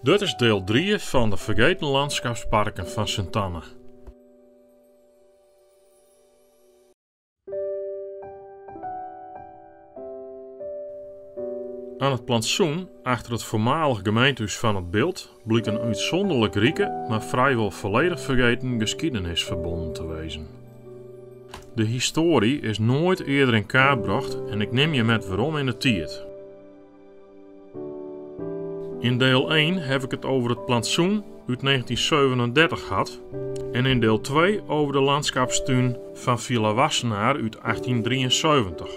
Dit is deel 3 van de Vergeten Landschapsparken van Sint-Anne. Aan het plantsoen achter het voormalig gemeentehuis van het Bilt bleek een uitzonderlijk rieke, maar vrijwel volledig vergeten geschiedenis verbonden te wezen. De historie is nooit eerder in kaart gebracht en ik neem je met waarom in de tijd. In deel 1 heb ik het over het plantsoen uit 1937 gehad en in deel 2 over de landschapstuin van Villa Wassenaar uit 1873.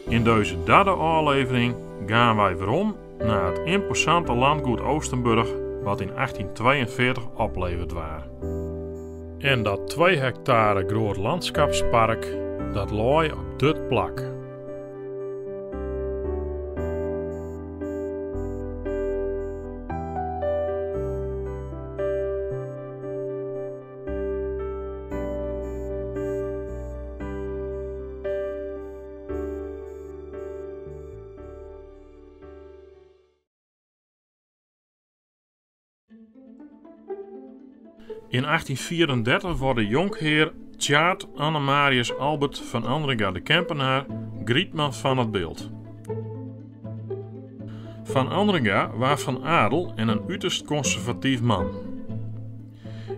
In deze derde aflevering gaan wij weerom naar het imposante landgoed Oostenburg wat in 1842 opleverd was. En dat 2 hectare groot landschapspark dat lag op dit plak. In 1834 wordt de jonkheer Tjaart Annemarius Albert van Andringa de Kempenaar grietman van het Bilt. Van Andringa was van adel en een uiterst conservatief man.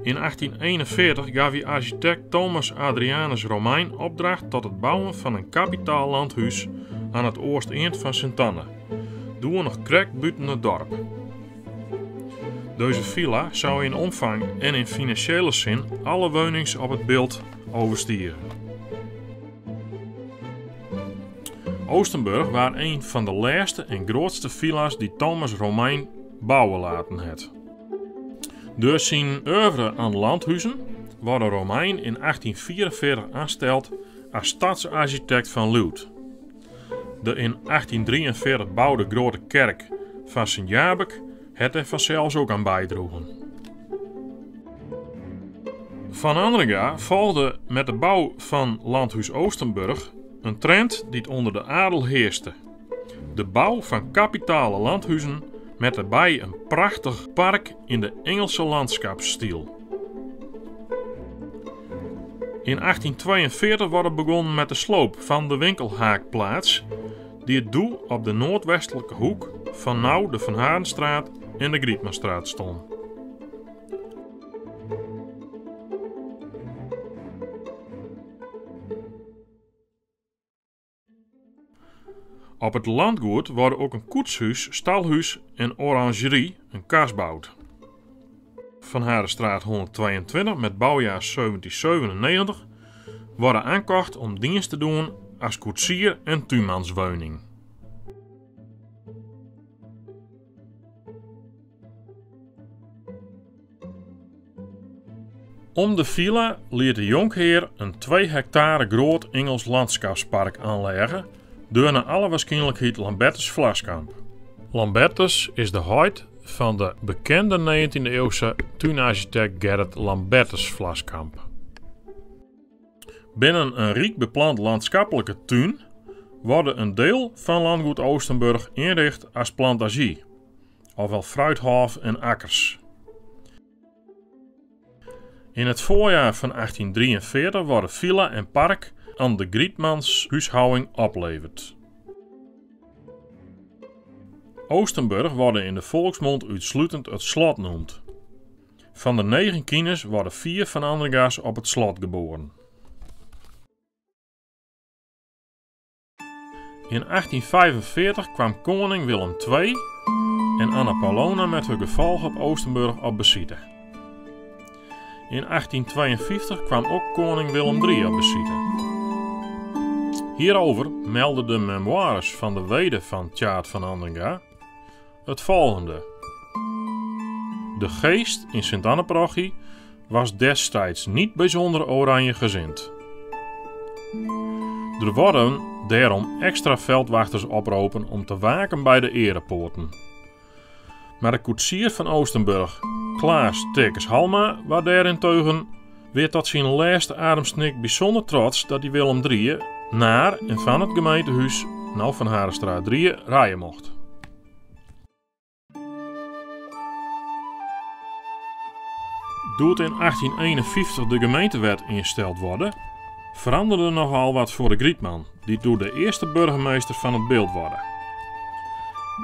In 1841 gaf hij architect Thomas Adrianus Romein opdracht tot het bouwen van een kapitaal landhuis aan het oost-eind van Sint-Anne, door nog krek buiten het dorp. Deze villa zou in omvang en in financiële zin alle wonings op het Bilt overstieren. Oostenburg was een van de laatste en grootste villa's die Thomas Romein bouwen laten had. Door zijn oeuvre aan landhuizen wordt Romein in 1844 aangesteld als stadsarchitect van Luut. De in 1843 bouwde grote kerk van Sint-Jabek het er vanzelfs ook aan bijdroegen. Van Andringa volgde met de bouw van landhuis Oostenburg een trend die onder de adel heerste. De bouw van kapitale landhuizen met erbij een prachtig park in de Engelse landschapsstijl. In 1842 wordt er begonnen met de sloop van de winkelhaakplaats die het doel op de noordwestelijke hoek van nou de Van Harenstraat en de Grietmanstraat stond. Op het landgoed worden ook een koetshuis, stalhuis en orangerie, een kas gebouwd. Van Harenstraat 122 met bouwjaar 1797 worden aangekocht om dienst te doen als koetsier en tuinmanswoning. Om de villa liet de jonkheer een 2 hectare groot Engels landschapspark aanleggen door naar alle waarschijnlijkheid Lambertus Vlaskamp. Lambertus is de huid van de bekende 19e eeuwse tuinarchitect Gerrit Lambertus Vlaskamp. Binnen een rijk beplant landschappelijke tuin wordt een deel van landgoed Oostenburg inricht als plantagie, ofwel fruithof en akkers. In het voorjaar van 1843 worden villa en park aan de Grietmans huishouding opleverd. Oostenburg worden in de volksmond uitsluitend het slot genoemd. Van de 9 kinders worden 4 van Andringa's op het slot geboren. In 1845 kwam koning Willem II en Anna Paulowna met hun gevolg op Oostenburg op bezitte. In 1852 kwam ook koning Willem III op bezitte. Hierover melden de memoires van de wede van Tjaart van Andringa het volgende. De geest in Sint-Anne-parochie was destijds niet bijzonder oranje gezind. Er worden daarom extra veldwachters oproepen om te waken bij de erepoorten. Maar de koetsier van Oostenburg, Klaas Tekes Halma, was daarentegen weer tot zijn laatste ademsnik bijzonder trots dat hij Willem III naar en van het gemeentehuis, nou Van Harenstraat 3, rijden mocht. Doet in 1851 de gemeentewet ingesteld worden, veranderde nogal wat voor de Grietman, die toen de eerste burgemeester van het beeld worden.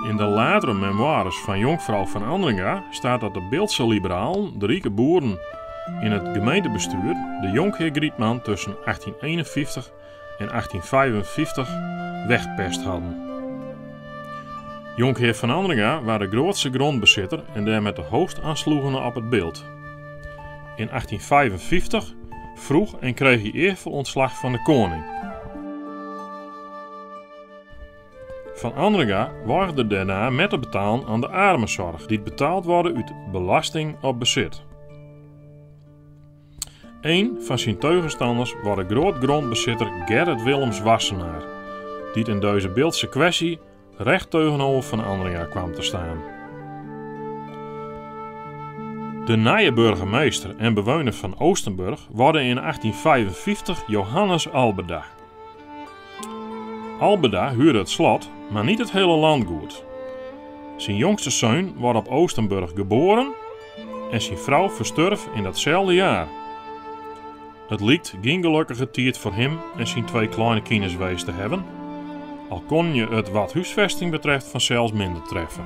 In de latere memoires van jonkvrouw van Andringa staat dat de Beeldse liberalen, de rieke boeren in het gemeentebestuur, de jonkheer Grietman tussen 1851 en 1855 wegpest hadden. Jonkheer van Andringa was de grootste grondbezitter en daarmee de hoogst aansloegende op het beeld. In 1855 vroeg en kreeg hij eervol ontslag van de koning. Van Andringa waagde daarna met te betalen aan de armenzorg, die betaald worden uit belasting op bezit. Een van zijn tegenstanders was de grootgrondbezitter Gerrit Willems Wassenaar, die in deze beeldse kwestie recht tegenover Van Andringa kwam te staan. De nieuwe burgemeester en bewoner van Oostenburg worden in 1855 Johannes Albeda. Albeda huurde het slot, maar niet het hele landgoed. Zijn jongste zoon wordt op Oostenburg geboren en zijn vrouw verstierf in datzelfde jaar. Het lijkt geen gelukkige tijd voor hem en zijn twee kleine kinders geweest te hebben, al kon je het wat huisvesting betreft vanzelfs minder treffen.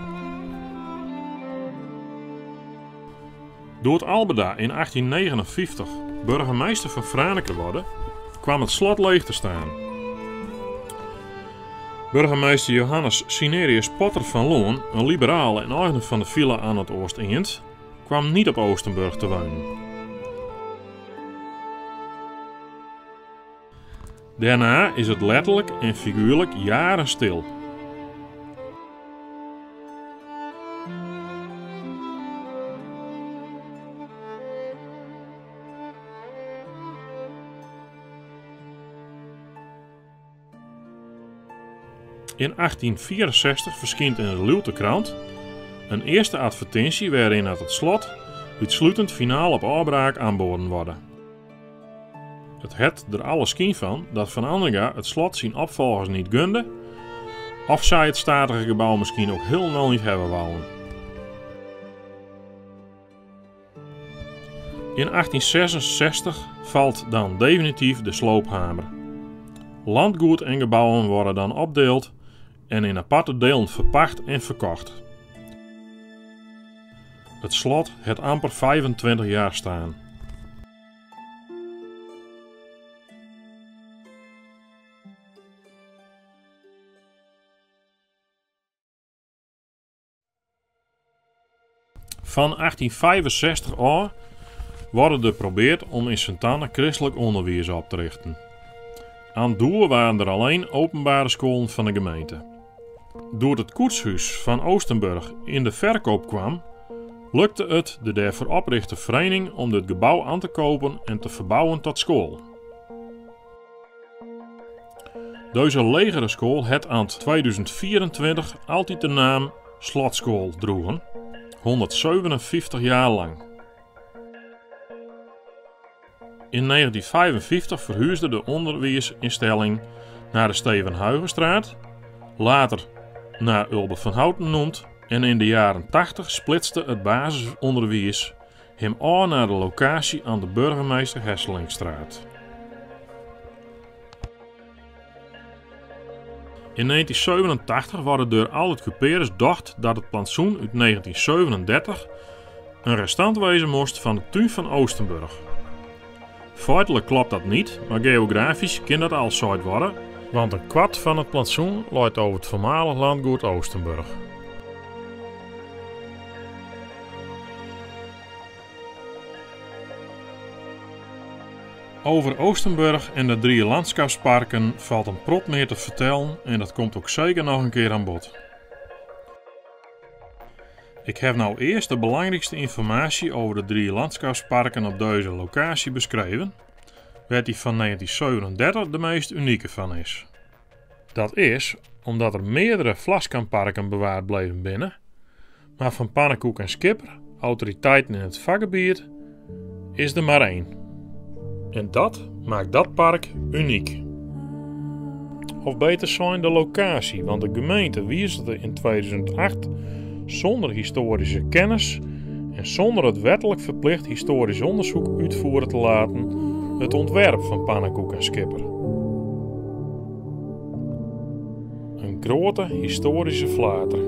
Doordat Albeda in 1859 burgemeester van Franeker worden, kwam het slot leeg te staan. Burgemeester Johannes Sinerius Potter van Loon, een liberaal en eigenaar van de villa aan het Oost-Eind, kwam niet op Oostenburg te wonen. Daarna is het letterlijk en figuurlijk jaren stil. In 1864 verschijnt in de Luwte Krant een eerste advertentie waarin het slot uitsluitend finaal op afbraak aanboden worden. Het het er alles schijn van dat Van Andringa het slot zijn opvolgers niet gunde, of zij het statige gebouw misschien ook helemaal niet hebben wouden. In 1866 valt dan definitief de sloophamer. Landgoed en gebouwen worden dan opdeeld en in aparte delen verpacht en verkocht. Het slot het amper 25 jaar staan. Van 1865 aan worden er geprobeerd om in Sint-Anne christelijk onderwijs op te richten. Aan doel waren er alleen openbare scholen van de gemeente. Door het koetshuis van Oostenburg in de verkoop kwam, lukte het de daarvoor oprichte vereniging om dit gebouw aan te kopen en te verbouwen tot school. Deze legere school het aan 2024 altijd de naam Slotschool droegen, 157 jaar lang. In 1955 verhuisde de onderwijsinstelling naar de Steven Huygenstraat, later naar Ulbe van Houten genoemd, en in de jaren 80 splitste het basisonderwijs hem aan naar de locatie aan de Burgemeester Hesselingstraat. In 1987 worden door al het cupeerders dacht dat het plantsoen uit 1937 een restant wezen moest van de tuin van Oostenburg. Feitelijk klopt dat niet, maar geografisch kan dat al zo worden, want een kwart van het plantsoen loopt over het voormalig landgoed Oostenburg. Over Oostenburg en de 3 landschapsparken valt een prot meer te vertellen en dat komt ook zeker nog een keer aan bod. Ik heb nou eerst de belangrijkste informatie over de 3 landschapsparken op deze locatie beschreven, waar die van 1937 de meest unieke van is. Dat is omdat er meerdere Vlaskamparken bewaard bleven binnen, maar van Pannenkoek en Skipper, autoriteiten in het vakgebied, is er maar 1. En dat maakt dat park uniek. Of beter zijn de locatie, want de gemeente wijzigde in 2008 zonder historische kennis en zonder het wettelijk verplicht historisch onderzoek uitvoeren te laten het ontwerp van Pannekoek en Schipper. Een grote historische flater.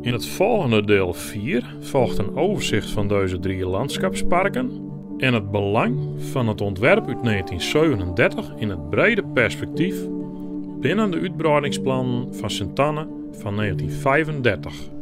In het volgende deel 4 volgt een overzicht van deze 3 landschapsparken en het belang van het ontwerp uit 1937 in het brede perspectief binnen de uitbreidingsplannen van Sint-Anne van 1935.